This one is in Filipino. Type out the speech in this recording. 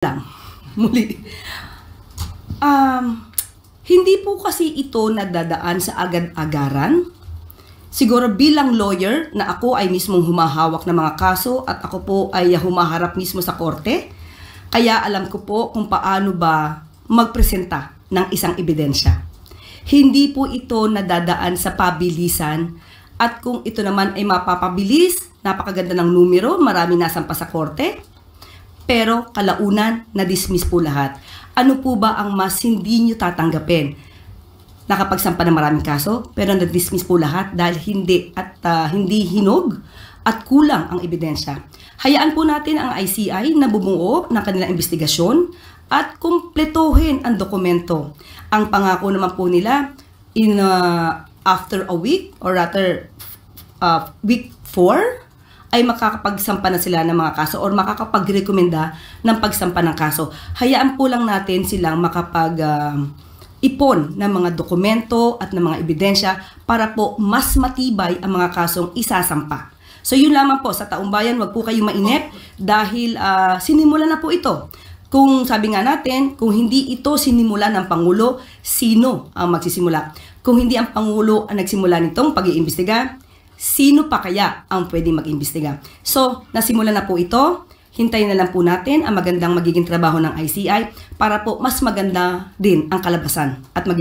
lang. Muli. Hindi po kasi ito nadadaan sa agad-agaran. Siguro bilang lawyer na ako ay mismong humahawak ng mga kaso at ako po ay humaharap mismo sa korte. Kaya alam ko po kung paano ba magpresenta ng isang ebidensya. Hindi po ito nadadaan sa pabilisan at kung ito naman ay mapapabilis, napakaganda ng numero, marami nasampa sa korte. Pero kalaunan, na-dismiss po lahat. Ano po ba ang mas hindi nyo tatanggapin? Nakapagsampa ng maraming kaso, pero na-dismiss po lahat dahil hindi hinog at kulang ang ebidensya. Hayaan po natin ang ICI na bumuo ng kanilang investigasyon at kumpletuhin ang dokumento. Ang pangako naman po nila, after a week, or rather week 4, ay makakapagsampa na sila ng mga kaso or makakapag-rekomenda ng pagsampa ng kaso. Hayaan po lang natin silang ipon ng mga dokumento at ng mga ebidensya para po mas matibay ang mga kasong isasampa. So yun lamang po, sa taong bayan, wag po kayong mainip dahil sinimula na po ito. Kung sabi nga natin, kung hindi ito sinimula ng Pangulo, sino ang magsisimula? Kung hindi ang Pangulo ang nagsimula nitong pag-iimbestiga, sino pa kaya ang pwedeng mag-imbestiga? So, nasimula na po ito. Hintayin na lang po natin ang magandang magiging trabaho ng ICI para po mas maganda din ang kalabasan at magiging